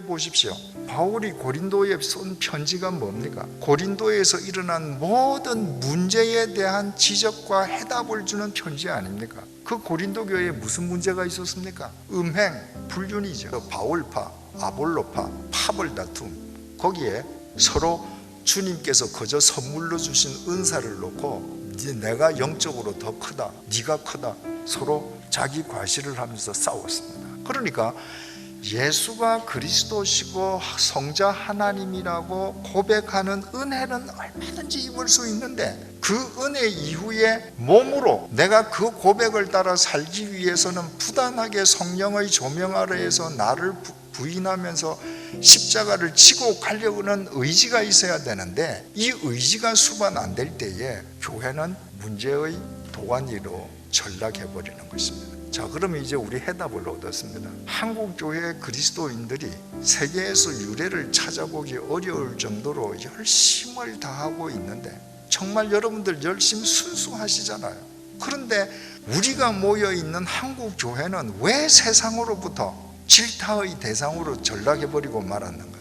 보십시오. 바울이 고린도에 쓴 편지가 뭡니까? 고린도에서 일어난 모든 문제에 대한 지적과 해답을 주는 편지 아닙니까? 그 고린도 교회에 무슨 문제가 있었습니까? 음행, 불륜이죠. 바울파, 아볼로파, 파벌 다툼. 거기에 서로 주님께서 그저 선물로 주신 은사를 놓고 내가 영적으로 더 크다, 네가 크다, 서로 자기 과시를 하면서 싸웠습니다. 그러니까 예수가 그리스도시고 성자 하나님이라고 고백하는 은혜는 얼마든지 입을 수 있는데, 그 은혜 이후에 몸으로 내가 그 고백을 따라 살기 위해서는 부단하게 성령의 조명 아래에서 나를 부인하면서 십자가를 지고 가려는 의지가 있어야 되는데, 이 의지가 수반 안 될 때에 교회는 문제의 도가니로 전락해버리는 것입니다. 자, 그러면 이제 우리 해답을 얻었습니다. 한국 교회 그리스도인들이 세계에서 유래를 찾아보기 어려울 정도로 열심을 다하고 있는데, 정말 여러분들 열심 순수하시잖아요. 그런데 우리가 모여있는 한국 교회는 왜 세상으로부터 질타의 대상으로 전락해버리고 말았는가?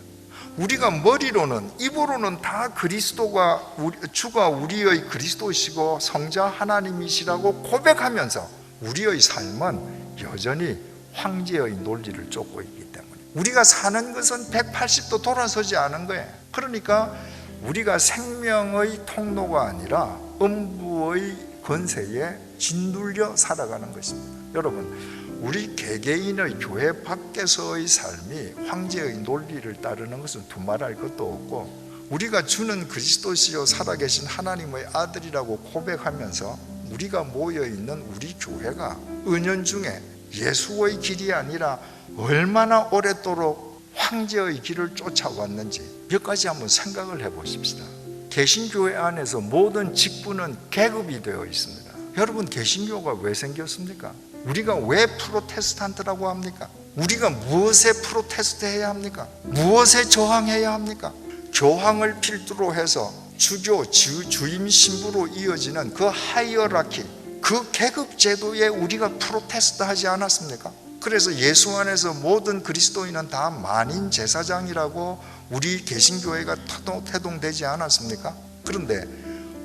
우리가 머리로는, 입으로는 다 그리스도가 주가 우리의 그리스도시고 성자 하나님이시라고 고백하면서 우리의 삶은 여전히 황제의 논리를 쫓고 있기 때문에 우리가 사는 것은 180도 돌아서지 않은 거예요. 그러니까 우리가 생명의 통로가 아니라 음부의 권세에 짓눌려 살아가는 것입니다. 여러분, 우리 개개인의 교회 밖에서의 삶이 황제의 논리를 따르는 것은 두말할 것도 없고, 우리가 주는 그리스도시요 살아계신 하나님의 아들이라고 고백하면서 우리가 모여있는 우리 교회가 은연중에 예수의 길이 아니라 얼마나 오랫도록 황제의 길을 쫓아왔는지 몇 가지 한번 생각을 해보십시다. 개신교회 안에서 모든 직분은 계급이 되어 있습니다. 여러분, 개신교가 왜 생겼습니까? 우리가 왜 프로테스탄트라고 합니까? 우리가 무엇에 프로테스트해야 합니까? 무엇에 저항해야 합니까? 교황을 필두로 해서 주교, 주임 신부로 이어지는 그 하이어라키, 그 계급 제도에 우리가 프로테스트 하지 않았습니까? 그래서 예수 안에서 모든 그리스도인은 다 만인 제사장이라고 우리 개신교회가 태동되지 않았습니까? 그런데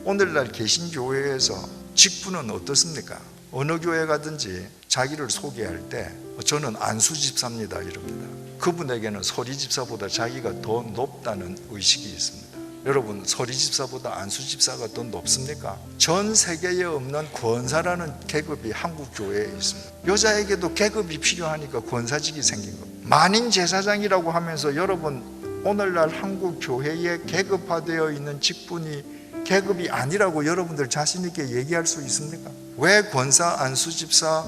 오늘날 개신교회에서 직분은 어떻습니까? 어느 교회 가든지 자기를 소개할 때 저는 안수 집사입니다 이럽니다. 그분에게는 서리 집사보다 자기가 더 높다는 의식이 있습니다. 여러분, 서리 집사보다 안수 집사가 더 높습니까? 전 세계에 없는 권사라는 계급이 한국 교회에 있습니다. 여자에게도 계급이 필요하니까 권사직이 생긴 겁니다. 만인 제사장이라고 하면서 여러분, 오늘날 한국 교회에 계급화되어 있는 직분이 계급이 아니라고 여러분들 자신 있게 얘기할 수 있습니까? 왜 권사, 안수 집사,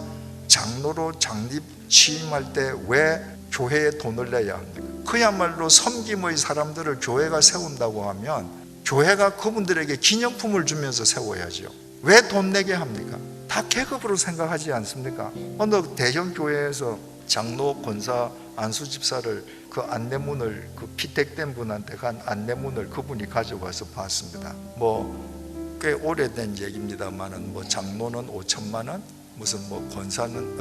장로로 장립 취임할 때 왜 교회에 돈을 내야 합니까? 그야말로 섬김의 사람들을 교회가 세운다고 하면 교회가 그분들에게 기념품을 주면서 세워야죠. 왜 돈 내게 합니까? 다 계급으로 생각하지 않습니까? 어느 대형 교회에서 장로, 권사, 안수 집사를 그 안내문을, 그 피택된 분한테 간 안내문을 그분이 가져와서 봤습니다. 꽤 오래된 얘기입니다만은 장로는 5천만 원, 무슨 권사는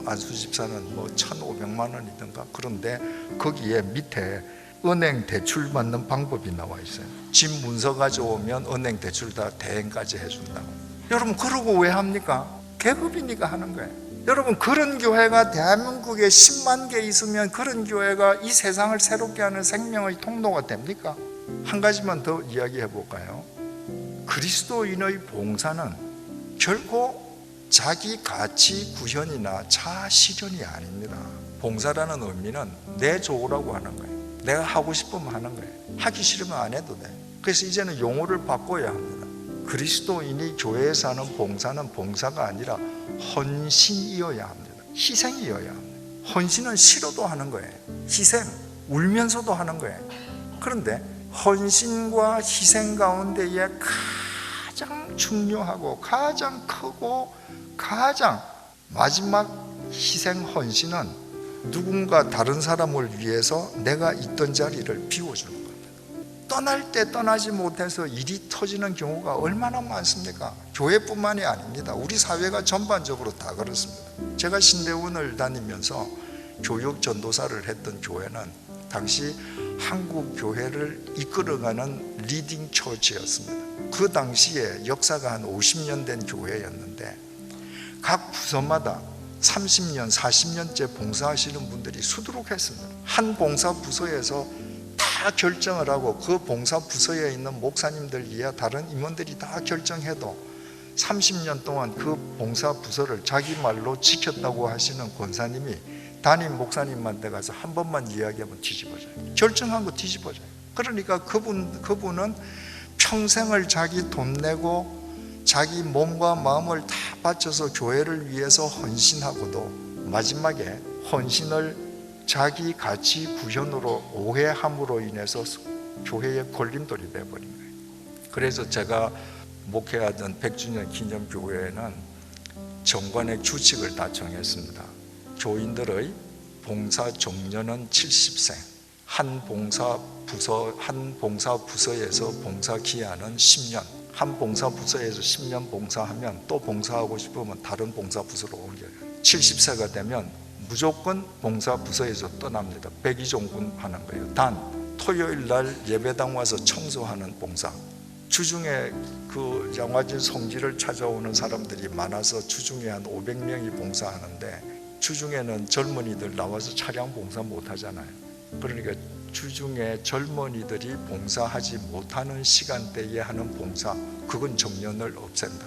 안수 집사는 1,500만 원이든가. 그런데 거기에 밑에 은행 대출 받는 방법이 나와 있어요. 집 문서 가져오면 은행 대출 다 대행까지 해준다고. 여러분, 그러고 왜 합니까? 계급이니까 하는 거예요. 여러분, 그런 교회가 대한민국에 10만 개 있으면 그런 교회가 이 세상을 새롭게 하는 생명의 통로가 됩니까? 한 가지만 더 이야기해 볼까요? 그리스도인의 봉사는 결코 자기 가치 구현이나 자아 실현이 아닙니다. 봉사라는 의미는 내 좋으라고 하는 거예요. 내가 하고 싶으면 하는 거예요. 하기 싫으면 안 해도 돼. 그래서 이제는 용어를 바꿔야 합니다. 그리스도인이 교회에서 하는 봉사는 봉사가 아니라 헌신이어야 합니다. 희생이어야 합니다. 헌신은 싫어도 하는 거예요. 희생, 울면서도 하는 거예요. 그런데 헌신과 희생 가운데에 가장 중요하고 가장 크고 가장 마지막 희생 헌신은 누군가 다른 사람을 위해서 내가 있던 자리를 비워주는 겁니다. 떠날 때 떠나지 못해서 일이 터지는 경우가 얼마나 많습니까? 교회뿐만이 아닙니다. 우리 사회가 전반적으로 다 그렇습니다. 제가 신대원을 다니면서 교육 전도사를 했던 교회는 당시 한국 교회를 이끌어가는 리딩 처치였습니다. 그 당시에 역사가 한 50년 된 교회였는데 각 부서마다 30년, 40년째 봉사하시는 분들이 수두룩했습니다. 한 봉사 부서에서 다 결정을 하고 그 봉사 부서에 있는 목사님들 이야 다른 임원들이 다 결정해도 30년 동안 그 봉사 부서를 자기 말로 지켰다고 하시는 권사님이 담임 목사님한테 가서 한 번만 이야기하면 뒤집어져요. 결정한 거 뒤집어져요. 그러니까 그분은 평생을 자기 돈 내고 자기 몸과 마음을 다 바쳐서 교회를 위해서 헌신하고도 마지막에 헌신을 자기 가치 구현으로 오해함으로 인해서 교회의 걸림돌이 되어버린 거예요. 그래서 제가 목회하던 100주년 기념교회에는 정관의 규칙을 다 정했습니다. 교인들의 봉사 종료는 70세, 한 봉사 부서에서 봉사 기한은 10년, 한 봉사 부서에서 10년 봉사하면 또 봉사하고 싶으면 다른 봉사 부서로 옮겨요. 70세가 되면 무조건 봉사 부서에서 떠납니다. 백의종군 하는 거예요. 단 토요일 날 예배당 와서 청소하는 봉사, 주중에 그 양화진 성지를 찾아오는 사람들이 많아서 주중에 한 500명이 봉사하는데 주중에는 젊은이들 나와서 차량 봉사 못 하잖아요. 그러니까 주중에 젊은이들이 봉사하지 못하는 시간대에 하는 봉사, 그건 정년을 없앤다.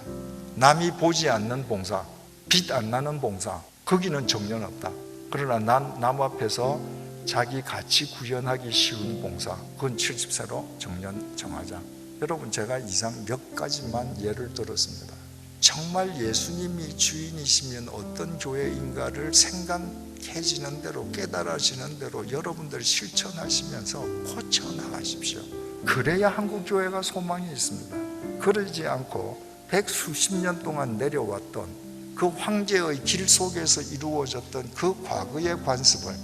남이 보지 않는 봉사, 빛 안 나는 봉사, 거기는 정년 없다. 그러나 남 앞에서 자기 가치 구현하기 쉬운 봉사, 그건 70세로 정년 정하자. 여러분, 제가 이상 몇 가지만 예를 들었습니다. 정말 예수님이 주인이시면 어떤 교회인가를 생각해지는 대로, 깨달아지는 대로 여러분들 실천하시면서 고쳐나가십시오. 그래야 한국교회가 소망이 있습니다. 그러지 않고 100수십 동안 내려왔던 그 황제의 길 속에서 이루어졌던 그 과거의 관습을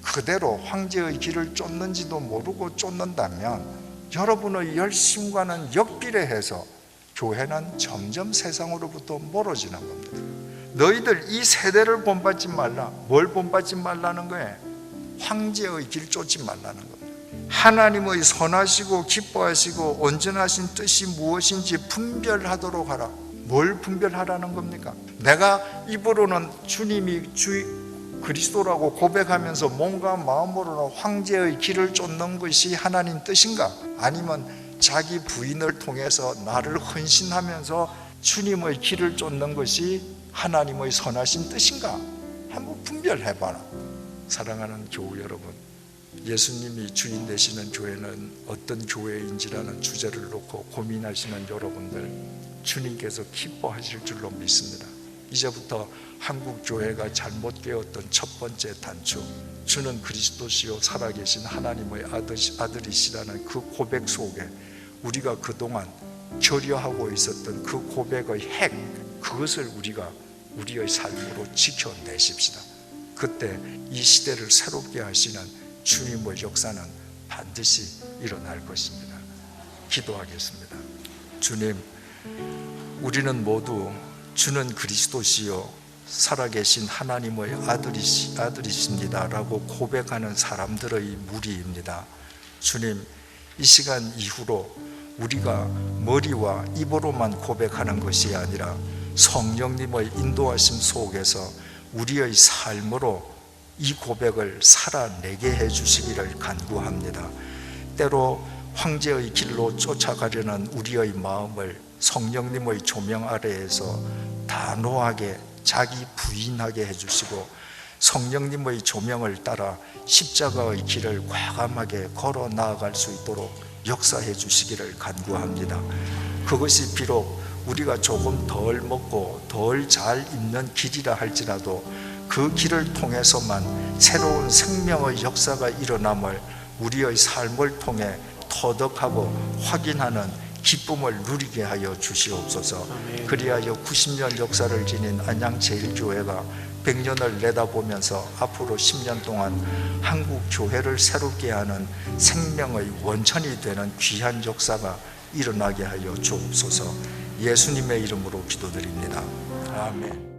그대로 황제의 길을 쫓는지도 모르고 쫓는다면 여러분의 열심과는 역비례해서 교회는 점점 세상으로부터 멀어지는 겁니다. 너희들 이 세대를 본받지 말라. 뭘 본받지 말라는 거예요? 황제의 길 쫓지 말라는 겁니다. 하나님의 선하시고 기뻐하시고 온전하신 뜻이 무엇인지 분별하도록 하라. 뭘 분별하라는 겁니까? 내가 입으로는 주님이 그리스도라고 고백하면서 몸과 마음으로는 황제의 길을 쫓는 것이 하나님 뜻인가? 아니면 자기 부인을 통해서 나를 헌신하면서 주님의 길을 쫓는 것이 하나님의 선하신 뜻인가? 한번 분별해봐라. 사랑하는 교우 여러분, 예수님이 주인 되시는 교회는 어떤 교회인지라는 주제를 놓고 고민하시는 여러분들, 주님께서 기뻐하실 줄로 믿습니다. 이제부터 한국 교회가 잘못 깨었던 첫 번째 단추, 주는 그리스도시요 살아계신 하나님의 아들이시라는 그 고백 속에 우리가 그동안 결여하고 있었던 그 고백의 핵, 그것을 우리가 우리의 삶으로 지켜내십시다. 그때 이 시대를 새롭게 하시는 주님의 역사는 반드시 일어날 것입니다. 기도하겠습니다. 주님, 우리는 모두 주는 그리스도시요 살아계신 하나님의 아들이십니다 라고 고백하는 사람들의 무리입니다. 주님, 이 시간 이후로 우리가 머리와 입으로만 고백하는 것이 아니라 성령님의 인도하심 속에서 우리의 삶으로 이 고백을 살아내게 해주시기를 간구합니다. 때로 황제의 길로 쫓아가려는 우리의 마음을 성령님의 조명 아래에서 단호하게 자기 부인하게 해주시고 성령님의 조명을 따라 십자가의 길을 과감하게 걸어 나아갈 수 있도록 역사해 주시기를 간구합니다. 그것이 비록 우리가 조금 덜 먹고 덜 잘 입는 길이라 할지라도 그 길을 통해서만 새로운 생명의 역사가 일어남을 우리의 삶을 통해 터득하고 확인하는 기쁨을 누리게 하여 주시옵소서. 그리하여 90년 역사를 지닌 안양제일교회가 100년을 내다보면서 앞으로 10년 동안 한국 교회를 새롭게 하는 생명의 원천이 되는 귀한 역사가 일어나게 하여 주옵소서. 예수님의 이름으로 기도드립니다. 아멘.